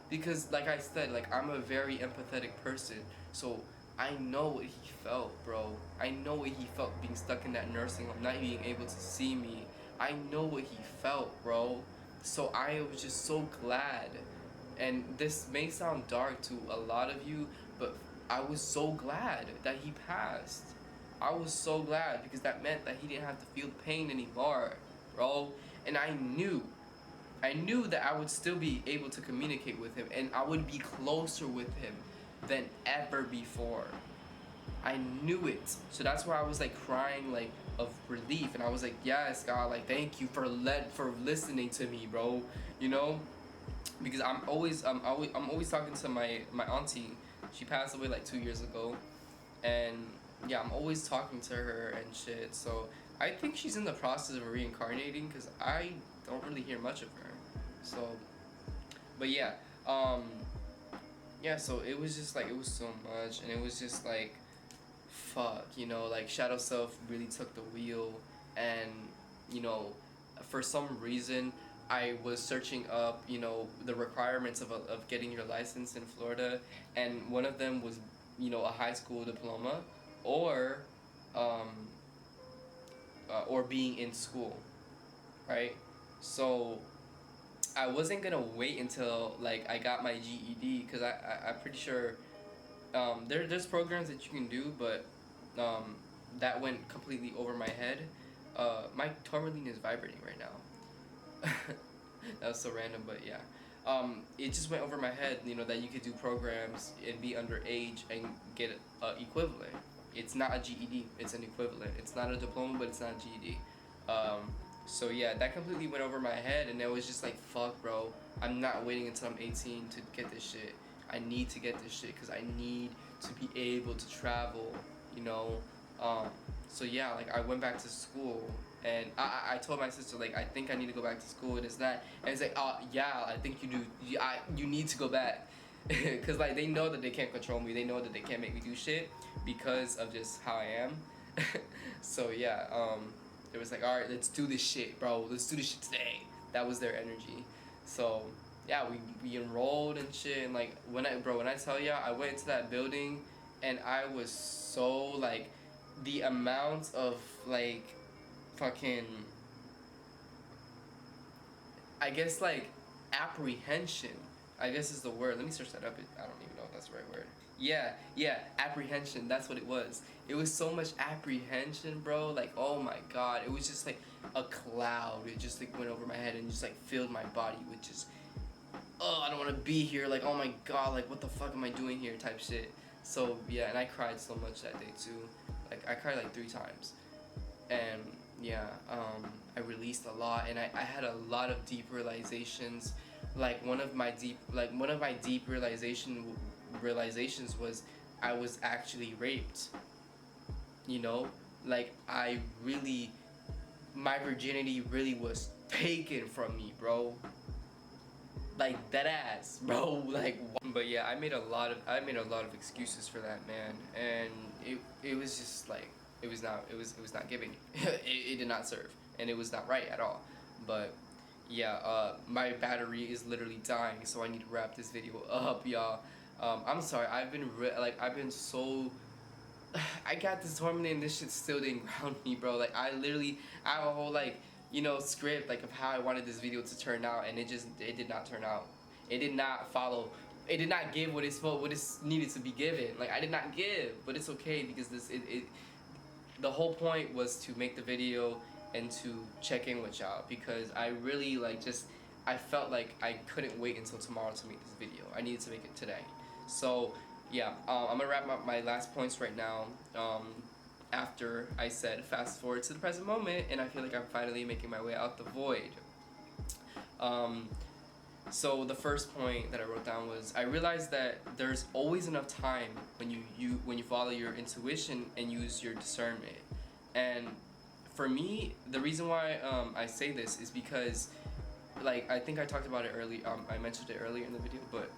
Because, like I said, like, I'm a very empathetic person. So, I know what he felt, bro. I know what he felt being stuck in that nursing home, not being able to see me. I know what he felt, bro. So, I was just so glad. And this may sound dark to a lot of you, but I was so glad that he passed. I was so glad because that meant that he didn't have to feel pain anymore, bro. And I knew that I would still be able to communicate with him and I would be closer with him than ever before. I knew it. So that's why I was like crying like of relief, and I was like, yes, God, like thank you for listening to me, bro. You know? Because I'm always talking to my auntie. She passed away like 2 years ago, and yeah, I'm always talking to her and shit. So I think she's in the process of reincarnating because I don't really hear much of her. So, but yeah, yeah. So it was just like it was so much, and it was just like, fuck, you know, like Shadow Self really took the wheel, and you know, for some reason I was searching up, you know, the requirements of getting your license in Florida, and one of them was, you know, a high school diploma, or being in school, right? So I wasn't gonna wait until like I got my GED because I'm pretty sure there's programs that you can do, but that went completely over my head. My tourmaline is vibrating right now. That was so random, but yeah. It just went over my head, you know, that you could do programs and be underage and get equivalent. It's not a GED, it's an equivalent. It's not a diploma, but it's not a GED. So yeah, that completely went over my head, and it was just like, fuck, bro. I'm not waiting until I'm 18 to get this shit. I need to get this shit because I need to be able to travel, you know. So yeah, like I went back to school, and I told my sister, like, I think I need to go back to school and it's that, and it's like, yeah, I think you do. You need to go back, cause like they know that they can't control me. They know that they can't make me do shit because of just how I am. So yeah, it was like, all right, let's do this shit, bro. Let's do this shit today. That was their energy. So yeah, we enrolled and shit, and like when I tell ya, I went into that building, and I was so like, the amount of like fucking, I guess like apprehension, I guess is the word. Let me search that up. I don't even know if that's the right word. Yeah, apprehension. That's what it was. It was so much apprehension, bro. Like, oh my God. It was just like a cloud. It just like went over my head and just like filled my body with just, oh, I don't want to be here. Like, oh my God. Like, what the fuck am I doing here? Type shit. So yeah, and I cried so much that day too. Like, I cried like 3 times. And yeah, I released a lot, and I had a lot of deep realizations. Like one of my deep realizations was I was actually raped. you know, like I really, my virginity really was taken from me, bro. Like dead ass, bro. Like, but yeah, I made a lot of excuses for that, man, and it was just like it was not giving. It did not serve, and it was not right at all. But yeah, my battery is literally dying, so I need to wrap this video up, y'all. I'm sorry. I've been so I got this hormone and this shit still didn't ground me, bro. Like I have a whole like, you know, script like of how I wanted this video to turn out, and it did not turn out. It did not follow. It did not give what it needed to be given. Like I did not give, but it's okay because the whole point was to make the video and to check in with y'all, because I really like just I felt like I couldn't wait until tomorrow to make this video. I needed to make it today. So yeah, I'm gonna wrap up my last points right now. After I said fast forward to the present moment, and I feel like I'm finally making my way out the void. So the first point that I wrote down was I realized that there's always enough time when you follow your intuition and use your discernment. And for me, the reason why I say this is because, like, I think I talked about it early. I mentioned it earlier in the video, but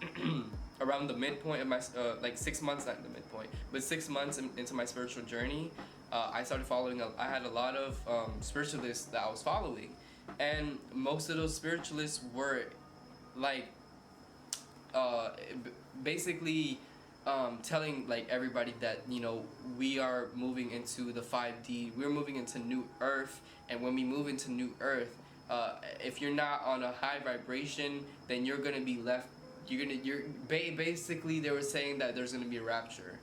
around the midpoint of my like 6 months, not the midpoint, but 6 months into my spiritual journey, I started following. I had a lot of spiritualists that I was following, and most of those spiritualists were like basically telling like everybody that, you know, we are moving into the 5D. We're moving into new Earth, and when we move into new Earth, if you're not on a high vibration, then you're gonna be left. Basically they were saying that there's gonna be a rapture,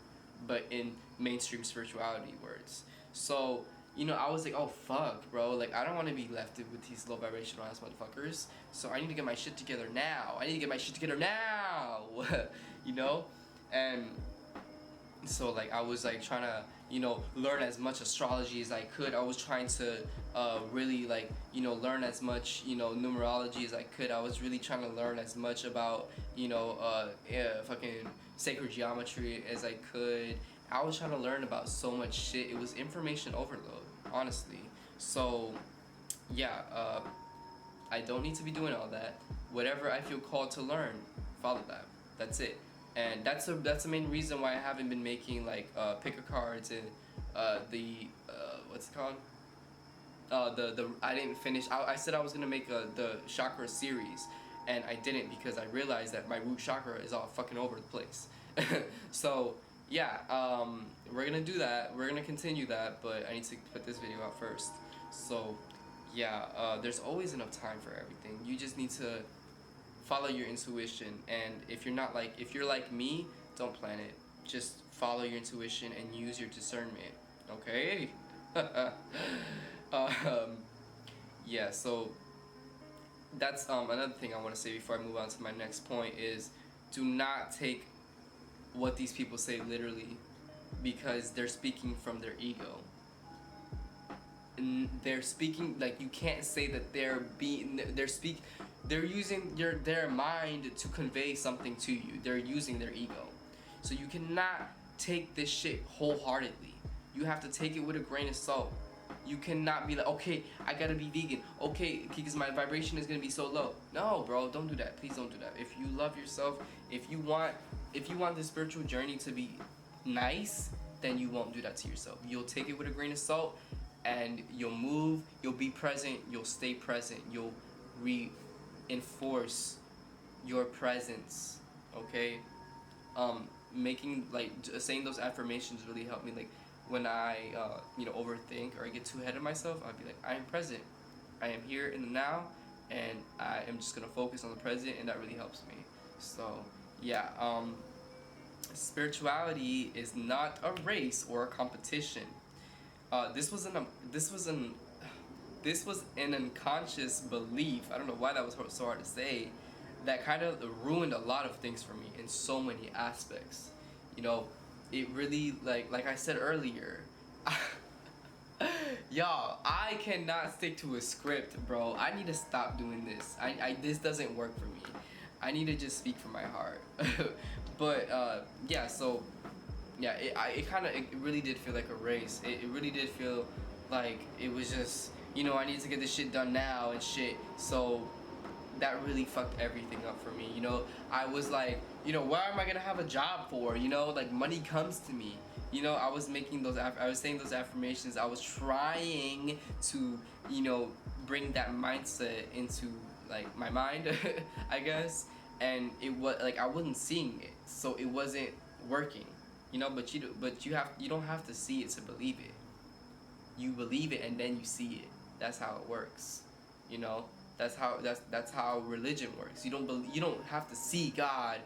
but in mainstream spirituality words. So, you know, I was like, oh fuck, bro, like I don't want to be left with these low vibrational ass motherfuckers. So I need to get my shit together now. You know, and so like I was like trying to, you know, learn as much astrology as I could. I was trying to really like, you know, learn as much, you know, numerology as I could. I was really trying to learn as much about, you know, fucking sacred geometry as I could. I was trying to learn about so much shit. It was information overload, honestly. So yeah, I don't need to be doing all that. Whatever I feel called to learn, follow that. That's it. And that's the main reason why I haven't been making like picker cards and the what's it called? The I didn't finish. I said I was gonna make the chakra series, and I didn't because I realized that my root chakra is all fucking over the place. So yeah, we're gonna do that. We're gonna continue that, but I need to put this video out first. So yeah, there's always enough time for everything. You just need to follow your intuition, and if you're like me, don't plan it. Just follow your intuition and use your discernment. Okay. Yeah, so that's another thing I want to say before I move on to my next point is, do not take what these people say literally, because they're speaking from their ego. They're speaking, like, you can't say that they're using their mind to convey something to you. They're using their ego. So you cannot take this shit wholeheartedly. You have to take it with a grain of salt. You cannot be like, okay, I gotta be vegan. Okay, because my vibration is gonna be so low. No, bro, don't do that. Please don't do that. If you love yourself, if you want this spiritual journey to be nice, then you won't do that to yourself. You'll take it with a grain of salt, and you'll move, you'll be present, you'll stay present, you'll reinforce your presence, okay? Making, like, saying those affirmations really helped me. Like, when I, you know, overthink or I get too ahead of myself, I'd be like, I am present. I am here in the now, and I am just gonna focus on the present, and that really helps me. So, yeah, spirituality is not a race or a competition. This was an unconscious belief. I don't know why that was so hard to say. That kind of ruined a lot of things for me in so many aspects. You know, it really, like I said earlier, y'all, I cannot stick to a script, bro. I need to stop doing this. This doesn't work for me. I need to just speak from my heart. But yeah, so yeah, it really did feel like a race. It really did feel like it was just, I need to get this shit done now and shit. So that really fucked everything up for me. I was like, where am I gonna have a job for? Like money comes to me. I was making I was saying those affirmations. I was trying to, bring that mindset into like my mind, I guess. And it was like I wasn't seeing it, so it wasn't working. But you don't have to see it to believe it. You believe it and then you see it. That's how it works. You know, that's how religion works. You don't have to see God.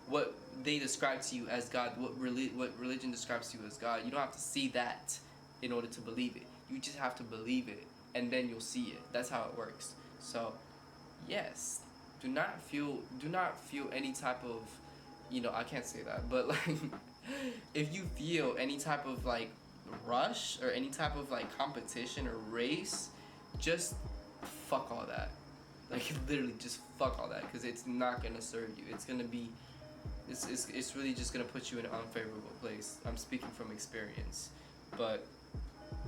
What they describe to you as God, what religion describes to you as God. You don't have to see that in order to believe it. You just have to believe it and then you'll see it. That's how it works. So, yes, do not feel any type of, I can't say that, but like if you feel any type of like rush or any type of like competition or race, just fuck all that. Like literally just fuck all that, because it's not gonna serve you. It's gonna be it's really just gonna put you in an unfavorable place. I'm speaking from experience. But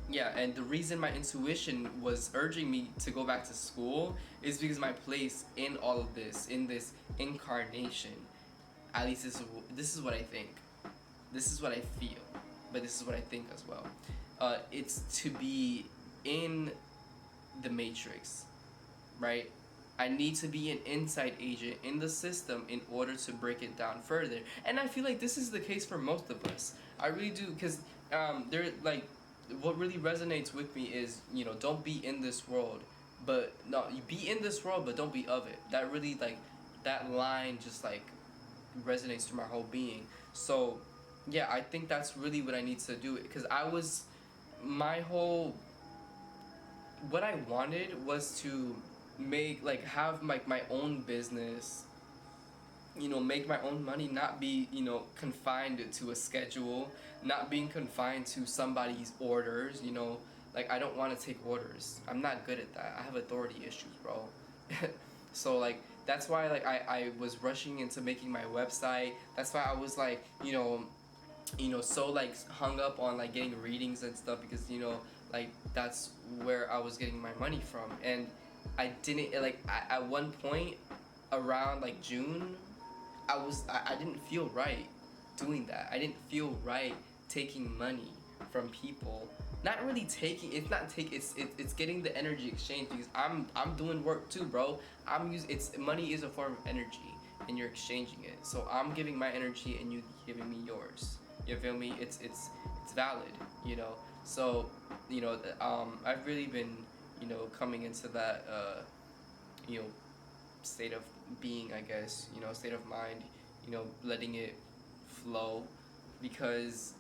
yeah, and the reason my intuition was urging me to go back to school is because my place in all of this, in this incarnation, at least this is what I think. This is what I feel, but this is what I think as well. It's to be in the matrix, right? I need to be an inside agent in the system in order to break it down further. And I feel like this is the case for most of us. I really do, because there like what really resonates with me is, don't be in this world, but no, you be in this world, but don't be of it. That really like that line just like resonates through my whole being. So yeah, I think that's really what I need to do, because my whole what I wanted was to have my own business, make my own money, not be, confined to a schedule, not being confined to somebody's orders, like I don't want to take orders. I'm not good at that. I have authority issues, bro. So like that's why like I was rushing into making my website. That's why I was like, so like hung up on like getting readings and stuff, because like that's where I was getting my money from. And I didn't like at one point around like June, I didn't feel right doing that. I didn't feel right taking money from people. Not really taking, it's not take it's getting the energy exchange, because I'm doing work too, bro. Money is a form of energy and you're exchanging it. So I'm giving my energy and you giving me yours. You feel me? It's valid, So, I've really been, coming into that you know, state of being, I guess, state of mind, letting it flow, because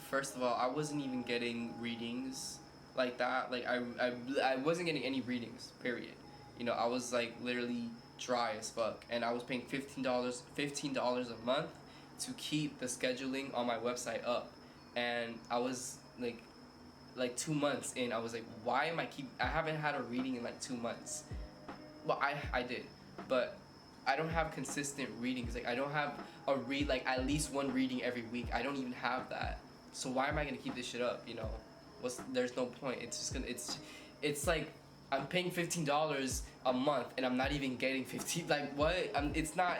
first of all, I wasn't even getting readings like that. Like I wasn't getting any readings, period. I was like literally dry as fuck, and I was paying $15 a month to keep the scheduling on my website up. And I was like 2 months in, I was like, why am I haven't had a reading in like 2 months. Well, I did, but I don't have consistent readings. Like I don't have like at least one reading every week. I don't even have that. So why am I gonna keep this shit up? There's no point. It's just gonna it's like I'm paying $15 a month and I'm not even getting 15. Like what? It's not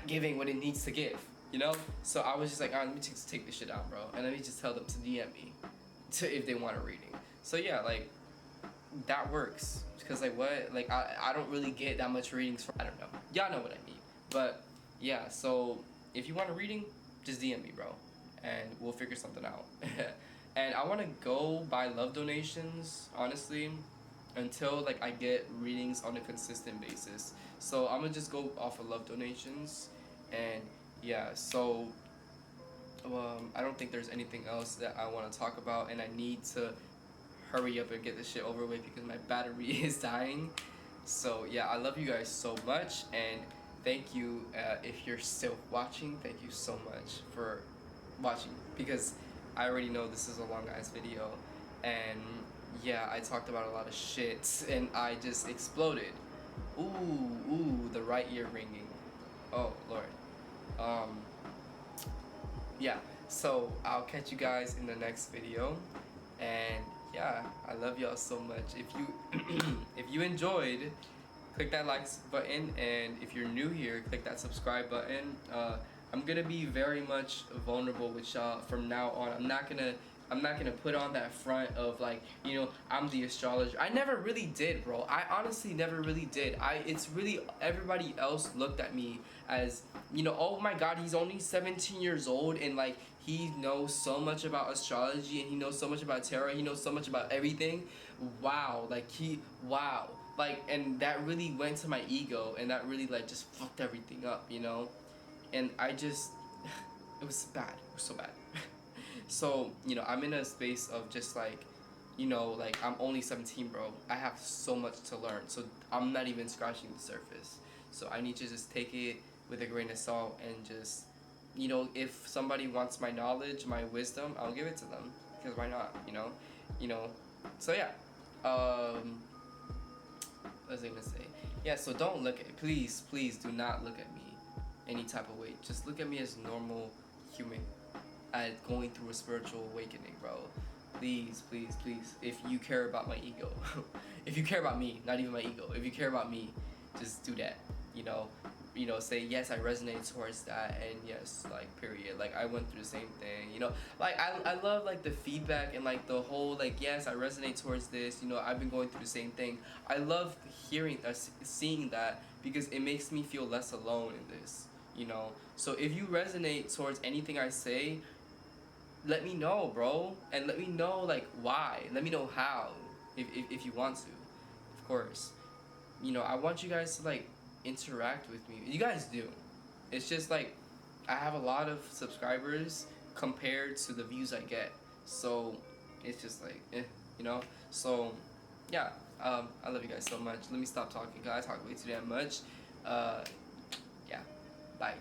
giving what it needs to give. So I was just like, let me just take this shit out, bro, and let me just tell them to DM me if they want a reading. So yeah, like that works, because like what, like I don't really get that much readings from, I don't know, y'all know what I mean. But yeah, so if you want a reading, just DM me, bro, and we'll figure something out. And I want to go by love donations, honestly, until like I get readings on a consistent basis. So I'm gonna just go off of love donations. And yeah, so I don't think there's anything else that I want to talk about, and I need to hurry up and get this shit over with because my battery is dying. So yeah, I love you guys so much, and thank you if you're still watching. Thank you so much for watching, because I already know this is a long ass video, and yeah, I talked about a lot of shit and I just exploded. Ooh, the right ear ringing. Oh Lord. Um, yeah, so I'll catch you guys in the next video, and yeah, I love y'all so much. If you if you enjoyed, click that like button, and if you're new here, click that subscribe button. I'm gonna be very much vulnerable with y'all from now on. I'm not gonna put on that front of like, you know, I'm the astrologer. I never really did, bro. I honestly never really did. It's really everybody else looked at me as, you know, oh my god, he's only 17 years old and like he knows so much about astrology and he knows so much about tarot. He knows so much about everything. Wow, wow. Like, and that really went to my ego, and that really like just fucked everything up, you know. And I just, it was bad. It was so bad. So, you know, I'm in a space of just like, you know, like I'm only 17, bro. I have so much to learn. So I'm not even scratching the surface. So I need to just take it with a grain of salt and just, you know, if somebody wants my knowledge, my wisdom, I'll give it to them. Because why not, you know? You know. So yeah. What was I gonna say? Yeah, so don't look at, please do not look at me any type of way. Just look at me as a normal human at going through a spiritual awakening, bro. Please. If you care about my ego, if you care about me, not even my ego, if you care about me, just do that. You know, say yes, I resonate towards that, and yes, like period. Like I went through the same thing. You know, like I love like the feedback and like the whole like yes, I resonate towards this. You know, I've been going through the same thing. I love hearing seeing that because it makes me feel less alone in this. You know, so if you resonate towards anything I say, let me know, bro, and let me know like why. Let me know how, if you want to, of course. You know, I want you guys to like interact with me. You guys do. It's just like I have a lot of subscribers compared to the views I get, so it's just like you know. So yeah, I love you guys so much. Let me stop talking, guys. I talk way too damn much. Yeah, bye.